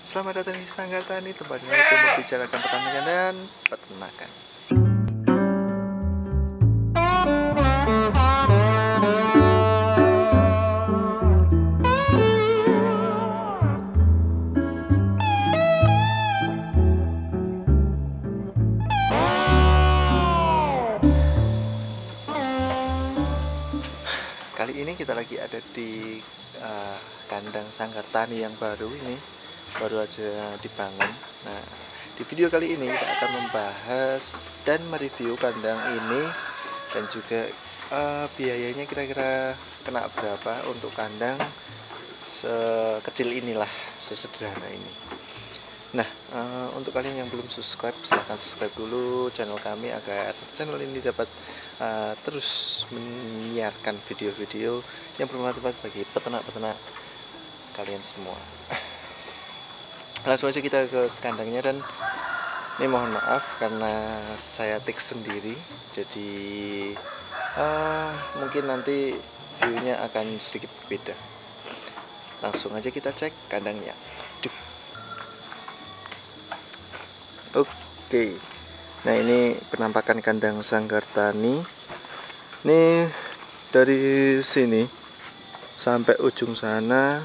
Selamat datang di Sanggar Tani, tempat itu membicarakan pertanian dan peternakan. Kali ini kita lagi ada di kandang Sanggar Tani yang baru aja dibangun. Nah, di video kali ini kita akan membahas dan mereview kandang ini dan juga biayanya kira-kira kena berapa untuk kandang sekecil inilah, sesederhana ini. Nah, untuk kalian yang belum subscribe, silahkan subscribe dulu channel kami agar channel ini dapat terus menyiarkan video-video yang bermanfaat bagi peternak-peternak kalian semua. Langsung aja kita ke kandangnya, dan ini mohon maaf karena saya take sendiri, jadi mungkin nanti viewnya akan sedikit berbeda. Langsung aja kita cek kandangnya. Oke. Nah, ini penampakan kandang Sanggar Tani. Ini dari sini sampai ujung sana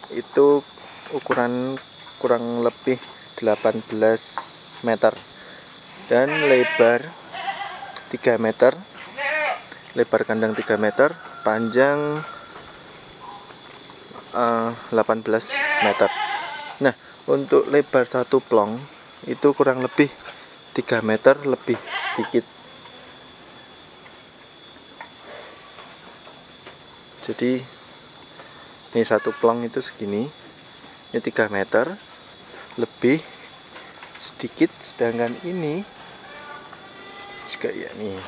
itu ukuran kurang lebih 18 meter dan lebar 3 meter. Lebar kandang 3 meter, panjang 18 meter. Nah, untuk lebar satu plong itu kurang lebih 3 meter lebih sedikit. Jadi ini satu plong itu segini, ini 3 meter lebih sedikit, sedangkan ini juga ya nih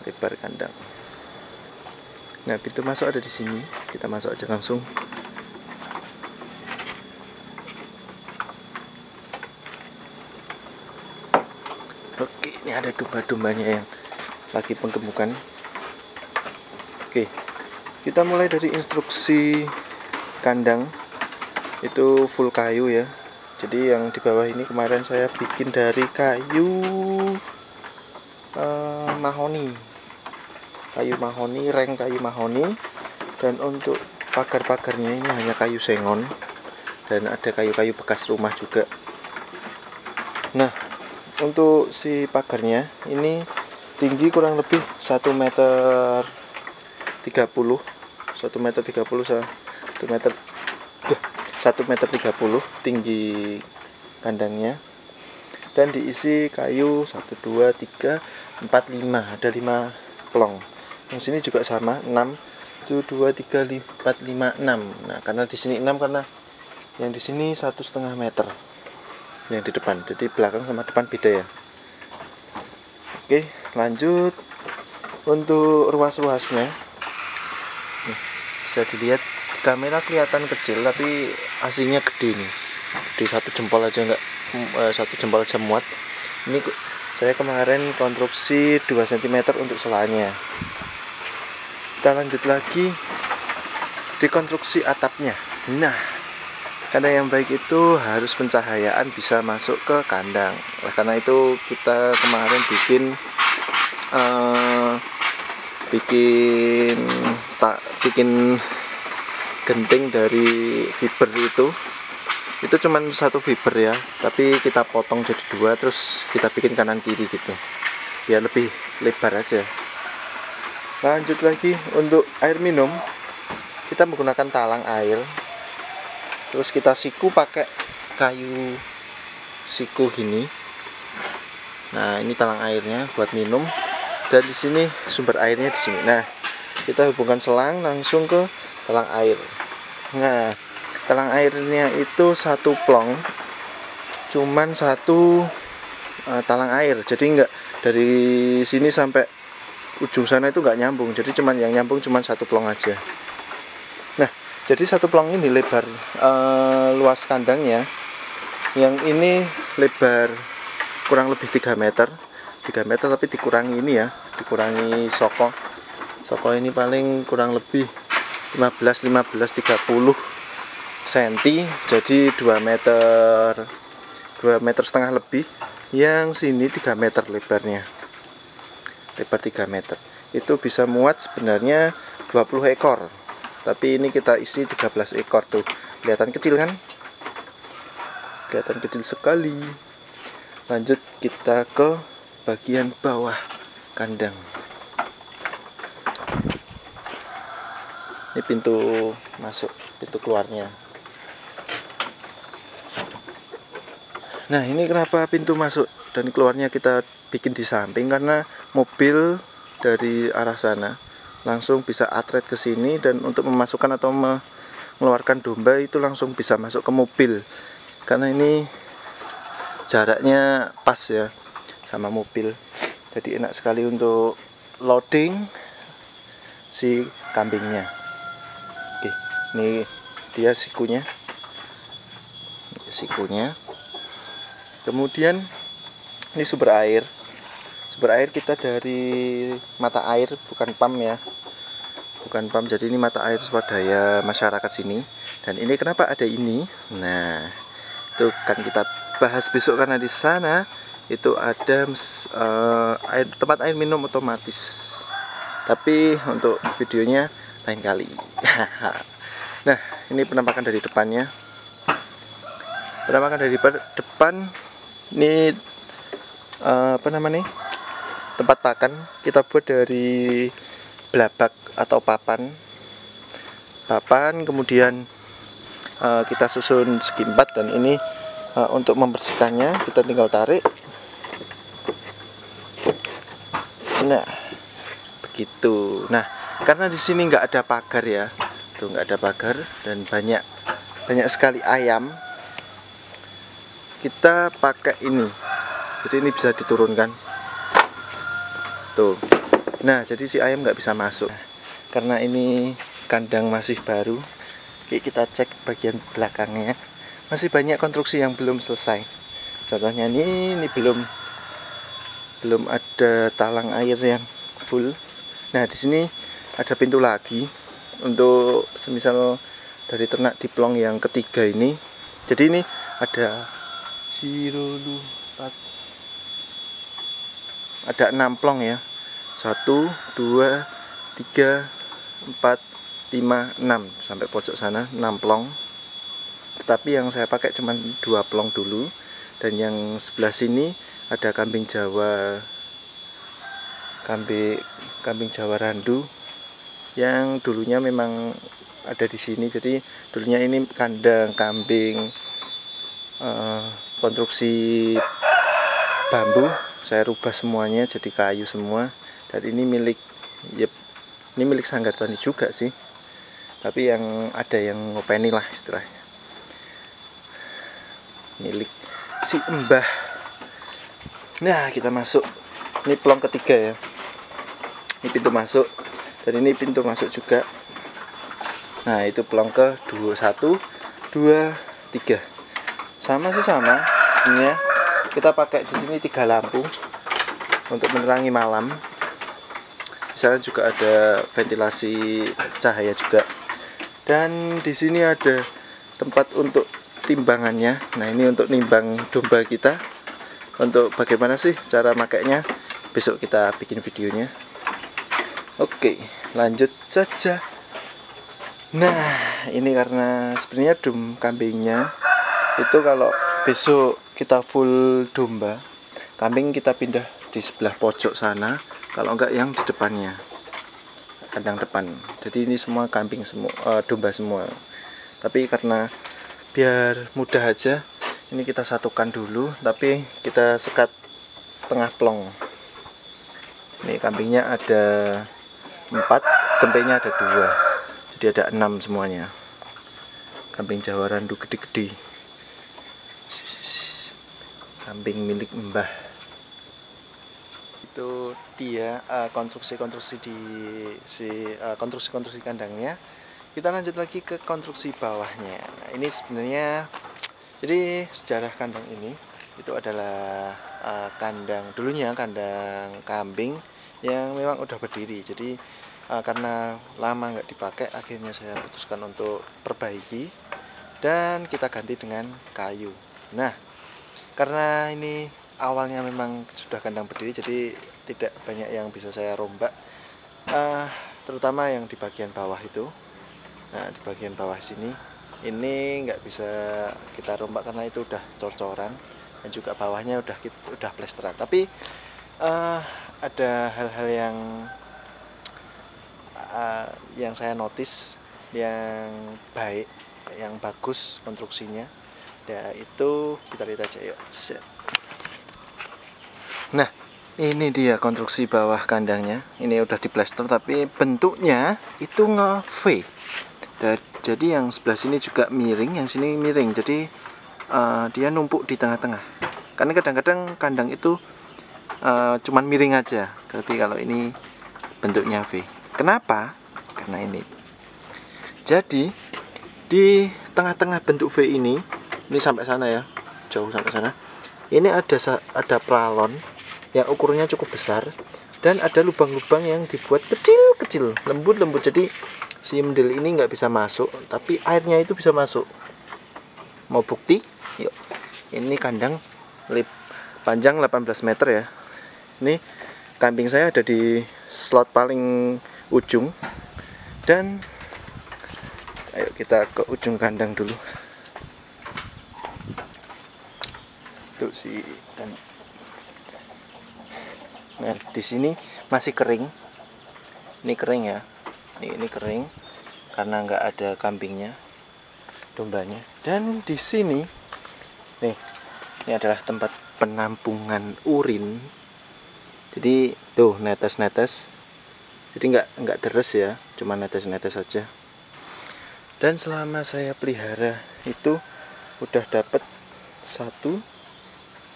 lebar kandang. Nah, pintu masuk ada di sini, kita masuk aja langsung. Oke, ini ada domba-dombanya yang lagi penggemukan. Oke, kita mulai dari instruksi kandang. Itu full kayu ya. Jadi yang di bawah ini kemarin saya bikin dari kayu mahoni. Kayu mahoni, reng kayu mahoni. Dan untuk pagar-pagarnya ini hanya kayu sengon. Dan ada kayu-kayu bekas rumah juga. Nah, untuk si pagarnya ini tinggi kurang lebih 1 meter 30, 1 meter 30, 1 meter 30 tinggi kandangnya, dan diisi kayu 1, 2, 3, 4, 5, ada 5 plong. Yang sini juga sama 6, 1, 2, 3, 4, 5, 6. Nah, karena di sini 6 karena yang di sini 1,5 meter yang di depan, jadi belakang sama depan beda ya. Oke, lanjut untuk ruas-ruasnya. Bisa dilihat di kamera kelihatan kecil, tapi aslinya gede nih, gede, satu jempol aja muat. Ini saya kemarin konstruksi 2 cm untuk selanya. Kita lanjut lagi di konstruksi atapnya. Nah, kandang yang baik itu harus pencahayaan bisa masuk ke kandang. Karena itu kita kemarin bikin genting dari fiber itu cuman satu fiber ya, tapi kita potong jadi 2, terus kita bikin kanan kiri gitu ya, lebih lebar aja. Lanjut lagi untuk air minum, kita menggunakan talang air, terus kita siku pakai kayu siku gini. Nah, ini talang airnya buat minum, dan di sini sumber airnya di sini. Nah, kita hubungkan selang langsung ke talang air. Nah, talang airnya itu satu plong, cuman satu talang air. Jadi enggak dari sini sampai ujung sana itu enggak nyambung. Jadi yang nyambung cuman satu plong aja. Nah, jadi satu plong ini lebar luas kandangnya. Yang ini lebar kurang lebih 3 meter. 3 meter tapi dikurangi ini ya, dikurangi soko. Soko ini paling kurang lebih 15, 30 cm, jadi 2 meter 2,5 meter lebih. Yang sini 3 meter lebarnya, lebar 3 meter. Itu bisa muat sebenarnya 20 ekor, tapi ini kita isi 13 ekor. Tuh kelihatan kecil kan, kelihatan kecil sekali. Lanjut kita ke bagian bawah kandang. Ini pintu masuk, pintu keluarnya. Nah, ini kenapa pintu masuk dan keluarnya kita bikin di samping, karena mobil dari arah sana langsung bisa atret ke sini, dan untuk memasukkan atau mengeluarkan domba itu langsung bisa masuk ke mobil, karena ini jaraknya pas ya sama mobil. Jadi enak sekali untuk loading si kambingnya. Oke, ini dia sikunya. Sikunya. Kemudian ini sumber air. Sumber air kita dari mata air, bukan pam ya. Bukan pam, jadi ini mata air swadaya masyarakat sini. Dan ini kenapa ada ini? Nah, itu kan kita bahas besok, karena di sana itu ada tempat air minum otomatis. Tapi untuk videonya lain kali. Nah, ini penampakan dari depannya. Penampakan dari depan ini apa namanya? Tempat pakan kita buat dari belabak atau papan. Kemudian kita susun segi 4, dan ini untuk membersihkannya kita tinggal tarik. Nah, begitu. Nah, karena di sini nggak ada pagar ya, tuh nggak ada pagar, dan banyak sekali ayam, kita pakai ini. Jadi ini bisa diturunkan. Tuh. Nah, jadi si ayam nggak bisa masuk. Karena ini kandang masih baru, kita cek bagian belakangnya. Masih banyak konstruksi yang belum selesai. Contohnya ini belum ada talang air yang full. Nah, di sini ada pintu lagi untuk semisal dari ternak di plong yang ketiga ini. Jadi ini ada ada 6 plong ya. 1, 2, 3, 4, 5, 6 sampai pojok sana 6 plong. Tetapi yang saya pakai cuma 2 plong dulu, dan yang sebelah sini ada kambing Jawa, kambing Jawa randu yang dulunya memang ada di sini. Jadi dulunya ini kandang kambing konstruksi bambu, saya rubah semuanya jadi kayu semua. Dan ini milik Sanggar Tani juga sih, tapi yang ada yang ngopeni lah istilahnya, milik si Mbah. Nah, kita masuk. Ini plong ketiga ya. Ini pintu masuk, dan ini pintu masuk juga. Nah, itu plong ke 1, 2, 3. Sama sih, sama sebenarnya. Kita pakai di sini 3 lampu untuk menerangi malam. Di sana juga ada ventilasi cahaya juga. Dan di sini ada tempat untuk timbangannya. Nah, ini untuk nimbang domba kita. Untuk bagaimana sih cara makainya, besok kita bikin videonya. Oke, lanjut saja. Nah, ini karena sebenarnya kambingnya itu kalau besok kita full domba, kambing kita pindah di sebelah pojok sana, kalau enggak yang di depannya, kandang depan. Jadi ini semua kambing semua, domba semua. Tapi karena biar mudah aja, ini kita satukan dulu, tapi kita sekat setengah plong. Ini kambingnya ada 4, cempenya ada 2, jadi ada 6 semuanya. Kambing Jawa randu gede-gede, kambing milik Mbah. Itu dia konstruksi-konstruksi di konstruksi kandangnya. Kita lanjut lagi ke konstruksi bawahnya. Nah, ini sebenarnya, jadi sejarah kandang ini itu adalah dulunya kandang kambing yang memang udah berdiri. Jadi karena lama nggak dipakai, akhirnya saya putuskan untuk perbaiki. dan kita ganti dengan kayu. Nah, karena ini awalnya memang sudah kandang berdiri, jadi tidak banyak yang bisa saya rombak, terutama yang di bagian bawah itu. Nah, di bagian bawah sini ini nggak bisa kita rombak karena itu udah cor-coran, dan juga bawahnya udah plesteran. Tapi ada hal-hal yang saya notice yang baik, yang bagus konstruksinya. Ya, itu kita lihat aja yuk. Nah, ini dia konstruksi bawah kandangnya. Ini udah diplester tapi bentuknya itu nge-V. Jadi yang sebelah sini juga miring, yang sini miring. Jadi dia numpuk di tengah-tengah. Karena kadang-kadang kandang itu cuman miring aja. Tapi kalau ini bentuknya V. Kenapa? Karena ini. Jadi di tengah-tengah bentuk V ini sampai sana ya, jauh sampai sana. Ini ada pralon yang ukurannya cukup besar dan ada lubang-lubang yang dibuat kecil-kecil, lembut-lembut. Jadi si mendel ini nggak bisa masuk, tapi airnya itu bisa masuk. Mau bukti? Yuk. Ini kandang panjang 18 meter ya. Ini kambing saya ada di slot paling ujung, dan ayo kita ke ujung kandang dulu. Tuh sih. Nah, di sini masih kering. Ini kering ya. Ini kering karena nggak ada kambingnya, dombanya. Dan di sini nih, ini adalah tempat penampungan urin. Jadi tuh netes-netes. Jadi nggak deres ya, cuma netes-netes saja. Dan selama saya pelihara itu udah dapat 1,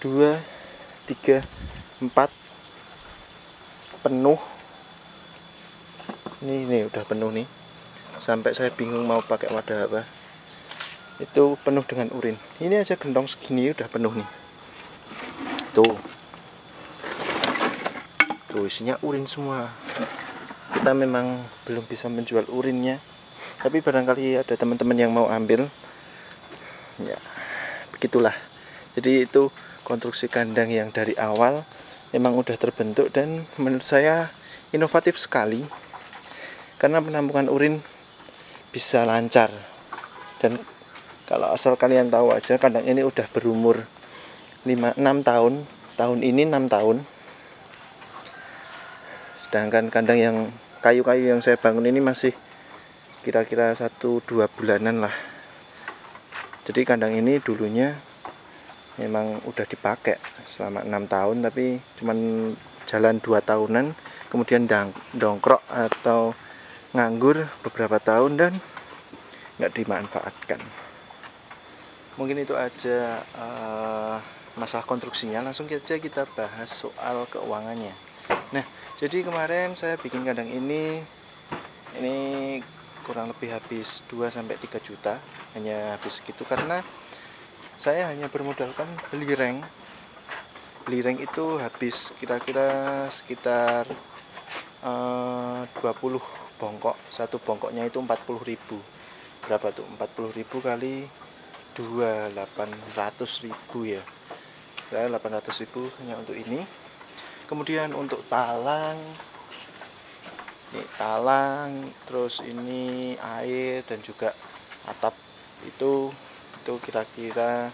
2, 3, 4 penuh. Ini udah penuh nih. Sampai saya bingung mau pakai wadah apa. Itu penuh dengan urin. Ini aja gendong segini udah penuh nih. Tuh isinya urin semua. Kita memang belum bisa menjual urinnya, tapi barangkali ada teman-teman yang mau ambil. Ya, begitulah. Jadi itu konstruksi kandang yang dari awal memang udah terbentuk, dan menurut saya inovatif sekali karena penampungan urin bisa lancar. Dan kalau asal kalian tahu aja, kandang ini udah berumur 6 tahun. Tahun ini 6 tahun. Sedangkan kandang yang kayu-kayu yang saya bangun ini masih kira-kira 1-2 bulanan lah. Jadi kandang ini dulunya memang udah dipakai selama 6 tahun, tapi cuman jalan 2 tahunan, kemudian dongkrok atau nganggur beberapa tahun dan nggak dimanfaatkan. Mungkin itu aja masalah konstruksinya. Langsung aja kita bahas soal keuangannya. Nah, jadi kemarin saya bikin kandang ini kurang lebih habis 2-3 juta. Hanya habis segitu karena saya hanya bermodalkan beli reng. Beli reng itu habis kira-kira sekitar 20 bongkok. Satu bongkoknya itu 40.000. Berapa tuh? 40.000 kali 2, 800.000 ya. Kira 800.000 hanya untuk ini. Kemudian untuk talang, terus ini air dan juga atap itu kira-kira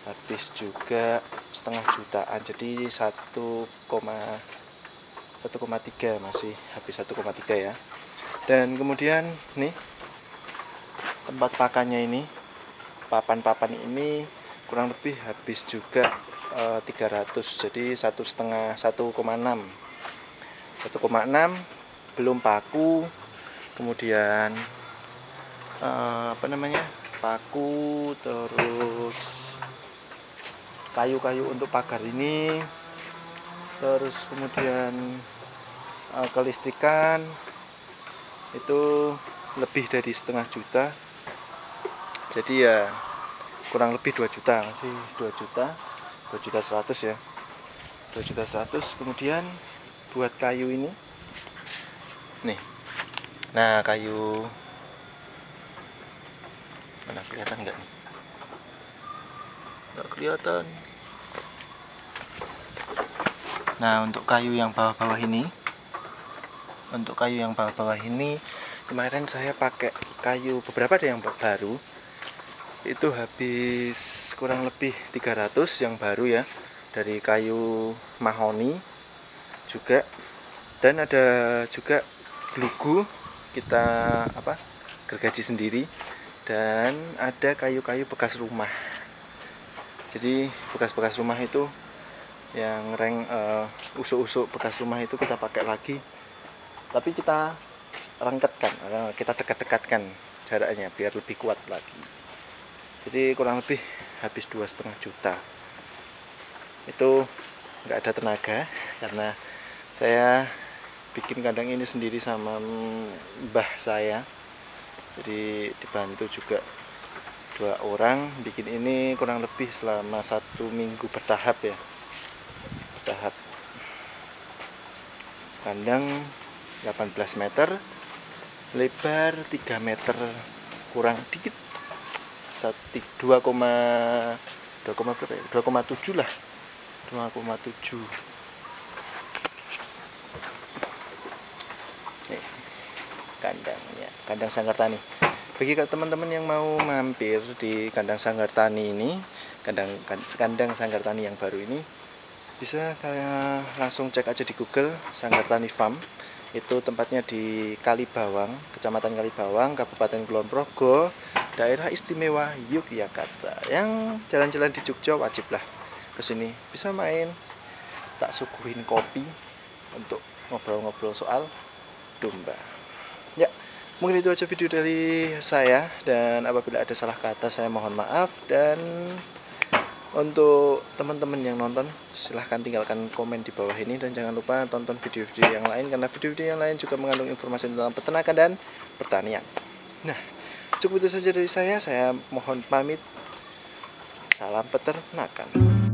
habis juga setengah jutaan. Jadi 1,3 masih habis 1,3 ya. Dan kemudian nih tempat pakannya ini, papan-papan ini kurang lebih habis juga 300. Jadi 1,6 belum paku. Kemudian paku, terus kayu-kayu untuk pagar ini, terus kemudian kelistrikan itu lebih dari setengah juta. Jadi ya kurang lebih 2 juta, masih 2.100.000 ya. 2.100.000. Kemudian buat kayu ini nih, nah kayu Mana kelihatan nggak nih? Nggak kelihatan. Nah, untuk kayu yang bawah-bawah ini, kemarin saya pakai kayu beberapa, ada yang baru. Itu habis kurang lebih 300 yang baru ya, dari kayu mahoni juga. Dan ada juga glugu kita gergaji sendiri, dan ada kayu-kayu bekas rumah. Jadi bekas-bekas rumah itu yang usuk-usuk bekas rumah itu kita pakai lagi, tapi kita rengketkan, kita dekat-dekatkan jaraknya biar lebih kuat lagi. Jadi kurang lebih habis 2,5 juta. Itu nggak ada tenaga karena saya bikin kandang ini sendiri sama mbah saya. Jadi dibantu juga 2 orang bikin ini, kurang lebih selama 1 minggu bertahap ya. Bertahap. Kandang 18 meter, lebar 3 meter kurang dikit. 2,7 lah. 2,7. Nih, kandangnya, kandang Sanggar Tani. Bagi teman-teman yang mau mampir di kandang Sanggar Tani ini, kandang Sanggar Tani yang baru ini, bisa kalian langsung cek aja di Google Sanggar Tani Farm. Itu tempatnya di Kalibawang, Kecamatan Kalibawang, Kabupaten Kulon Progo, Daerah Istimewa Yogyakarta. Yang jalan-jalan di Jogja wajiblah kesini, bisa main, tak suguhin kopi untuk ngobrol-ngobrol soal domba. Ya, mungkin itu aja video dari saya, dan apabila ada salah kata saya mohon maaf. Dan untuk teman-teman yang nonton, silahkan tinggalkan komen di bawah ini, dan jangan lupa tonton video-video yang lain, karena video-video yang lain juga mengandung informasi tentang peternakan dan pertanian. Nah, cukup itu saja dari saya mohon pamit. Salam peternakan.